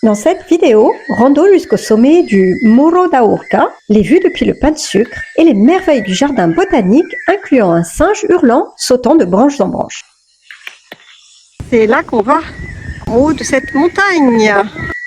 Dans cette vidéo, rando jusqu'au sommet du Morro da Urca, les vues depuis le pain de sucre et les merveilles du jardin botanique incluant un singe hurlant sautant de branche en branche. C'est là qu'on va, en haut de cette montagne.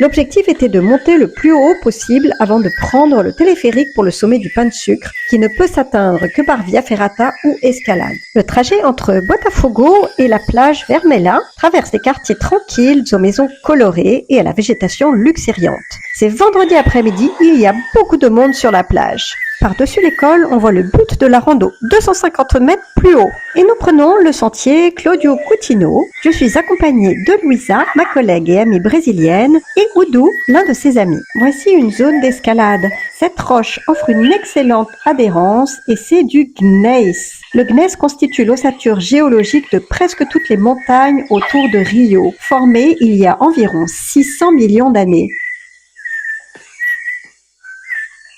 L'objectif était de monter le plus haut possible avant de prendre le téléphérique pour le sommet du pain de sucre qui ne peut s'atteindre que par via ferrata ou escalade. Le trajet entre Botafogo et la plage Vermelha traverse des quartiers tranquilles aux maisons colorées et à la végétation luxuriante. C'est vendredi après-midi, il y a beaucoup de monde sur la plage. Par-dessus l'école, on voit le but de la rando, 250 mètres plus haut. Et nous prenons le sentier Claudio Coutinho. Je suis accompagnée de Luisa, ma collègue et amie brésilienne, et Oudou, l'un de ses amis. Voici une zone d'escalade. Cette roche offre une excellente adhérence et c'est du gneiss. Le gneiss constitue l'ossature géologique de presque toutes les montagnes autour de Rio, formées il y a environ 600 millions d'années.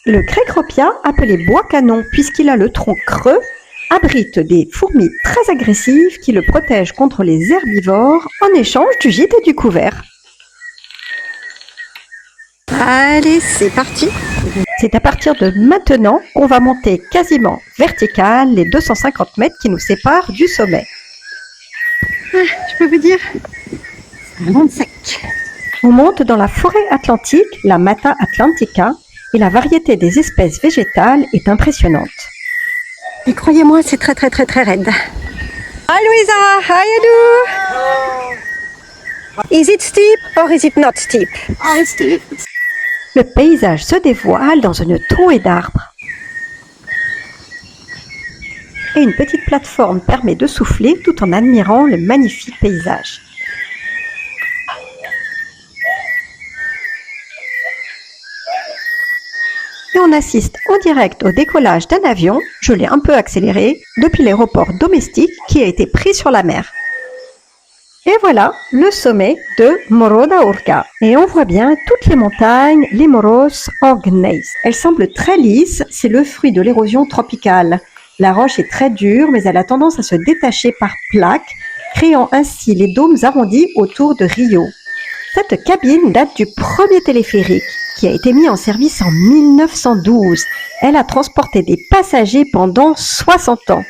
Le Crecropia, appelé bois canon puisqu'il a le tronc creux, abrite des fourmis très agressives qui le protègent contre les herbivores en échange du gîte et du couvert. Allez, c'est parti. C'est à partir de maintenant qu'on va monter quasiment vertical les 250 mètres qui nous séparent du sommet. Je peux vous dire, c'est un monde sec. On monte dans la forêt atlantique, la Mata Atlantica, et la variété des espèces végétales est impressionnante. Et croyez-moi, c'est très raide. Hi Louisa, hi Edu. Is it steep or is it not steep? It's steep. Le paysage se dévoile dans une trouée d'arbres. Et une petite plateforme permet de souffler tout en admirant le magnifique paysage. Et on assiste en direct au décollage d'un avion, je l'ai un peu accéléré, depuis l'aéroport domestique qui a été pris sur la mer. Et voilà le sommet de Morro da Urca. Et on voit bien toutes les montagnes, les morros en gneiss. Elles semblent très lisses, c'est le fruit de l'érosion tropicale. La roche est très dure, mais elle a tendance à se détacher par plaques, créant ainsi les dômes arrondis autour de Rio. Cette cabine date du premier téléphérique, qui a été mis en service en 1912. Elle a transporté des passagers pendant 60 ans.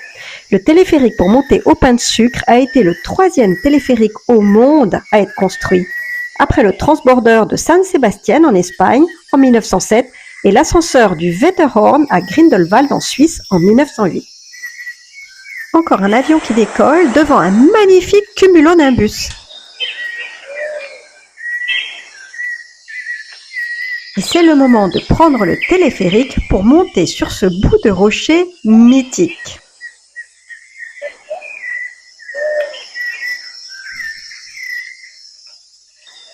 Le téléphérique pour monter au pain de sucre a été le 3e téléphérique au monde à être construit, après le transborder de San Sebastián en Espagne en 1907 et l'ascenseur du Wetterhorn à Grindelwald en Suisse en 1908. Encore un avion qui décolle devant un magnifique cumulonimbus. Et c'est le moment de prendre le téléphérique pour monter sur ce bout de rocher mythique.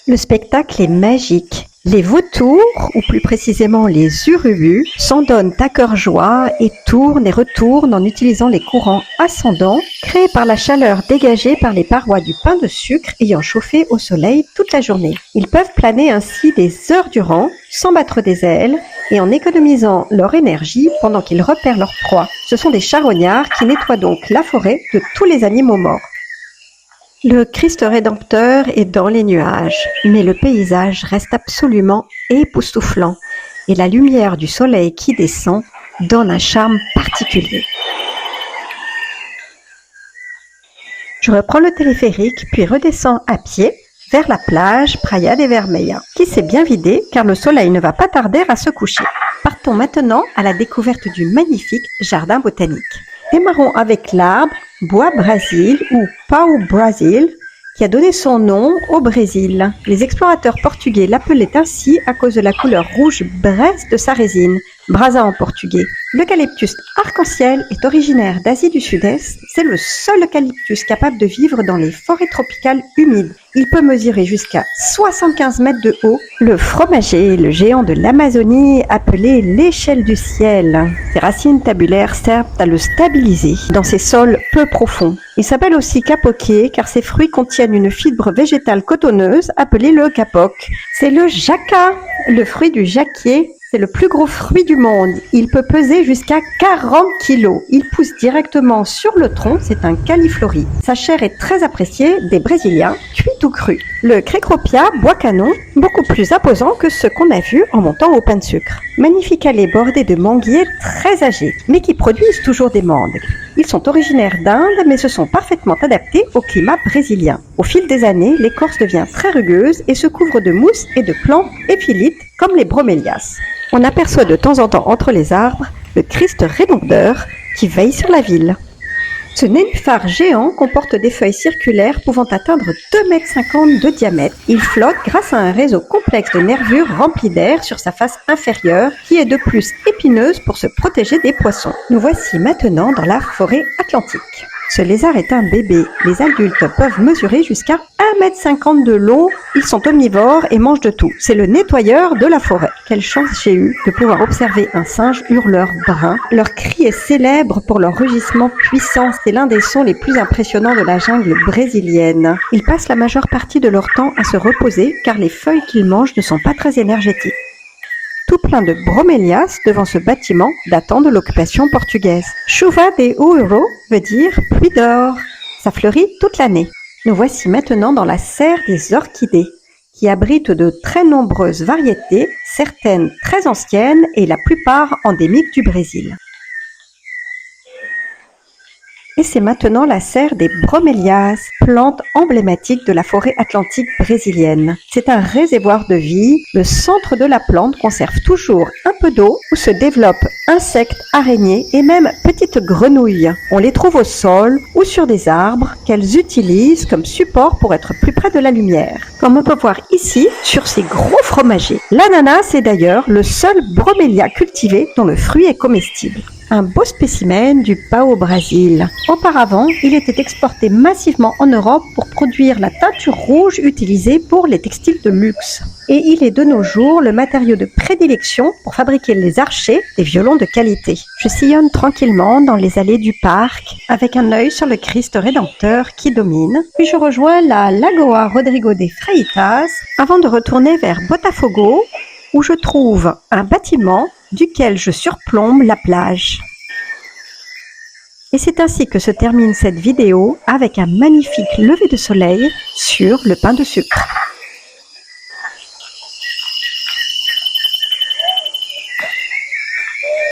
Le spectacle est magique. Les vautours, ou plus précisément les urubus, s'en donnent à cœur joie et tournent et retournent en utilisant les courants ascendants créés par la chaleur dégagée par les parois du pain de sucre ayant chauffé au soleil toute la journée. Ils peuvent planer ainsi des heures durant, sans battre des ailes et en économisant leur énergie pendant qu'ils repèrent leur proie. Ce sont des charognards qui nettoient donc la forêt de tous les animaux morts. Le Christ rédempteur est dans les nuages, mais le paysage reste absolument époustouflant et la lumière du soleil qui descend donne un charme particulier. Je reprends le téléphérique puis redescends à pied vers la plage Praia de Vermelha, qui s'est bien vidée car le soleil ne va pas tarder à se coucher. Partons maintenant à la découverte du magnifique jardin botanique. Démarrons avec l'arbre Bois Brésil ou Pau Brasil, qui a donné son nom au Brésil. Les explorateurs portugais l'appelaient ainsi à cause de la couleur rouge braise de sa résine, brasa en portugais. L'eucalyptus arc-en-ciel est originaire d'Asie du Sud-Est. C'est le seul eucalyptus capable de vivre dans les forêts tropicales humides. Il peut mesurer jusqu'à 75 mètres de haut. Le fromager, le géant de l'Amazonie, appelé l'échelle du ciel. Ses racines tabulaires servent à le stabiliser dans ces sols peu profonds. Il s'appelle aussi capoquier car ses fruits contiennent une fibre végétale cotonneuse appelée le capoc. C'est le jaca, le fruit du jacquier. C'est le plus gros fruit du monde. Il peut peser jusqu'à 40 kilos. Il pousse directement sur le tronc. C'est un califlori. Sa chair est très appréciée des Brésiliens, cuite ou crue. Le Cecropia bois canon, beaucoup plus imposant que ce qu'on a vu en montant au pain de sucre. Magnifique allée bordée de manguiers très âgés, mais qui produisent toujours des mangues. Ils sont originaires d'Inde, mais se sont parfaitement adaptés au climat brésilien. Au fil des années, l'écorce devient très rugueuse et se couvre de mousse et de plantes épiphytes comme les bromélias. On aperçoit de temps en temps entre les arbres le Christ rédempteur qui veille sur la ville. Ce nénuphar géant comporte des feuilles circulaires pouvant atteindre 2,50 m de diamètre. Il flotte grâce à un réseau complexe de nervures rempli d'air sur sa face inférieure qui est de plus épineuse pour se protéger des poissons. Nous voici maintenant dans la forêt atlantique. Ce lézard est un bébé. Les adultes peuvent mesurer jusqu'à 1,50 m de long. Ils sont omnivores et mangent de tout. C'est le nettoyeur de la forêt. Quelle chance j'ai eue de pouvoir observer un singe hurleur brun. Leur cri est célèbre pour leur rugissement puissant. C'est l'un des sons les plus impressionnants de la jungle brésilienne. Ils passent la majeure partie de leur temps à se reposer car les feuilles qu'ils mangent ne sont pas très énergétiques. Tout plein de bromélias devant ce bâtiment datant de l'occupation portugaise. Chuva de ouro veut dire pluie d'or. Ça fleurit toute l'année. Nous voici maintenant dans la serre des orchidées, qui abrite de très nombreuses variétés, certaines très anciennes et la plupart endémiques du Brésil. Et c'est maintenant la serre des bromélias, plante emblématique de la forêt atlantique brésilienne. C'est un réservoir de vie. Le centre de la plante conserve toujours un peu d'eau où se développent insectes, araignées et même petites grenouilles. On les trouve au sol ou sur des arbres qu'elles utilisent comme support pour être plus près de la lumière. Comme on peut voir ici sur ces gros fromagers. L'ananas est d'ailleurs le seul bromélia cultivé dont le fruit est comestible. Un beau spécimen du pau-brasil. Auparavant, il était exporté massivement en Europe pour produire la teinture rouge utilisée pour les textiles de luxe. Et il est de nos jours le matériau de prédilection pour fabriquer les archets des violons de qualité. Je sillonne tranquillement dans les allées du parc avec un œil sur le Christ rédempteur qui domine. Puis je rejoins la Lagoa Rodrigo de Freitas avant de retourner vers Botafogo où je trouve un bâtiment duquel je surplombe la plage. Et c'est ainsi que se termine cette vidéo avec un magnifique lever de soleil sur le pain de sucre.